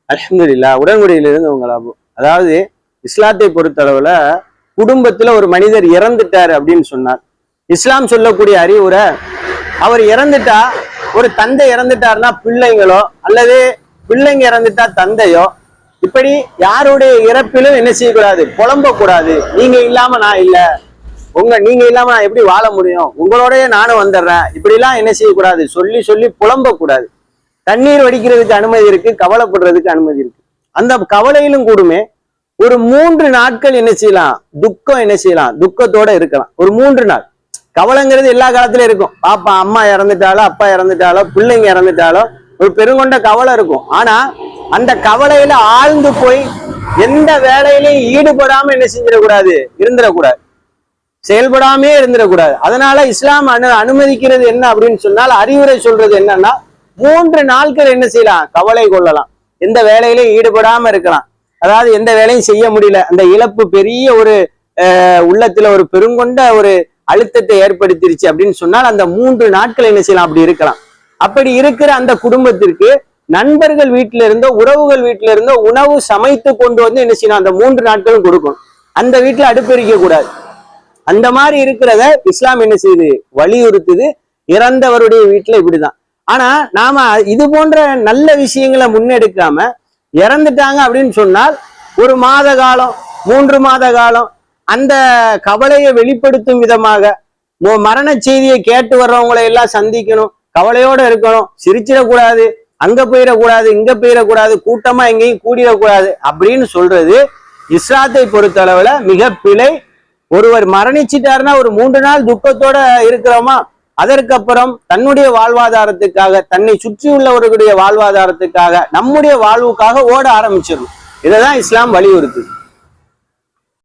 அல்ஹம்துலில்லாஹ். உடன்குடியிலிருந்து உங்கள் அபு. அதாவது இஸ்லாத்தை பொறுத்தளவுல குடும்பத்துல ஒரு மனிதர் இறந்துட்டாரு அப்படின்னு சொன்னார். இஸ்லாம் சொல்லக்கூடிய அறிவுரை, அவர் இறந்துட்டா, ஒரு தந்தை இறந்துட்டாருன்னா பிள்ளைங்களோ அல்லது பிள்ளைங்க இறந்துட்டா தந்தையோ, இப்படி யாருடைய இறப்பிலும் என்ன செய்யக்கூடாது, புலம்பக்கூடாது. நீங்க இல்லாம நான் இல்ல, நீங்க இல்லாம நான் எப்படி வாழ முடியும், உங்களோடய நானும் வந்துடுறேன், இப்படி எல்லாம் என்ன செய்யக்கூடாது, சொல்லி சொல்லி புலம்பக்கூடாது. தண்ணீர் வடிக்கிறதுக்கு அனுமதி இருக்கு, கவலைப்படுறதுக்கு அனுமதி இருக்கு. அந்த கவலையிலும் கூடுமே ஒரு 3 நாட்கள் என்ன செய்யலாம், துக்கம் என்ன செய்யலாம், துக்கத்தோட இருக்கலாம். ஒரு 3 நாள். கவலைங்கிறது எல்லா காலத்திலும் இருக்கும். பாப்பா அம்மா இறந்துட்டாலோ, அப்பா இறந்துட்டாலோ, பிள்ளைங்க இறந்துட்டாலோ ஒரு பெருங்கொண்ட கவலை இருக்கும். ஆனா அந்த கவலையில ஆழ்ந்து போய் எந்த வேலையிலையும் ஈடுபடாம என்ன செஞ்சிடக்கூடாது, இருந்துடக்கூடாது, செயல்படாமே இருந்துடக்கூடாது. அதனால இஸ்லாம் அனுமதிக்கிறது என்ன அப்படின்னு சொன்னால், அறிவுரை சொல்றது என்னன்னா, 3 நாட்கள் என்ன செய்யலாம், கவலை கொள்ளலாம், எந்த வேலையிலையும் ஈடுபடாம இருக்கலாம். அதாவது எந்த வேலையும் செய்ய முடியல, அந்த இழப்பு பெரிய ஒரு உள்ளத்துல ஒரு பெருங்கொண்ட ஒரு அழுத்தத்தை ஏற்படுத்திருச்சு அப்படின்னு சொன்னால் அந்த 3 நாட்கள் என்ன செய்யலாம், அப்படி இருக்கலாம். அப்படி இருக்கிற அந்த குடும்பத்திற்கு நண்பர்கள் வீட்டில இருந்தோ உறவுகள் வீட்டில இருந்தோ உணவு சமைத்து கொண்டு வந்து என்ன செய்யணும், அந்த 3 நாட்களும் கொடுக்கணும். அந்த வீட்டுல அடுப்பெரிக்க கூடாது. அந்த மாதிரி இருக்கிறத இஸ்லாம் என்ன செய்யுது, வலியுறுத்துது. இறந்தவருடைய வீட்டுல இப்படிதான். ஆனா நாம இது போன்ற நல்ல விஷயங்களை முன்னெடுக்காம இறந்துட்டாங்க அப்படின்னு சொன்னால் ஒரு மாத காலம் 3 மாத காலம் அந்த கவலையை வெளிப்படுத்தும் விதமாக மரண செய்தியை கேட்டு வர்றவங்களை எல்லாம் சந்திக்கணும், கவலையோட இருக்கணும், சிரிச்சிடக்கூடாது, அங்க போயிடக்கூடாது, இங்க போயிடக்கூடாது, கூட்டமா எங்கேயும் கூடிடக்கூடாது அப்படின்னு சொல்றது இஸ்லாத்தை பொறுத்தளவுல மிக பிழை. ஒருவர் மரணிச்சிட்டாருன்னா ஒரு 3 நாள் துக்கத்தோட இருக்கிறோமா, அதற்கப்புறம் தன்னுடைய வாழ்வாதாரத்துக்காக, தன்னை சுற்றி உள்ளவர்களுடைய வாழ்வாதாரத்துக்காக, நம்முடைய வாழ்வுக்காக ஓட ஆரம்பிச்சிடணும். இதைதான் இஸ்லாம் வலியுறுத்து.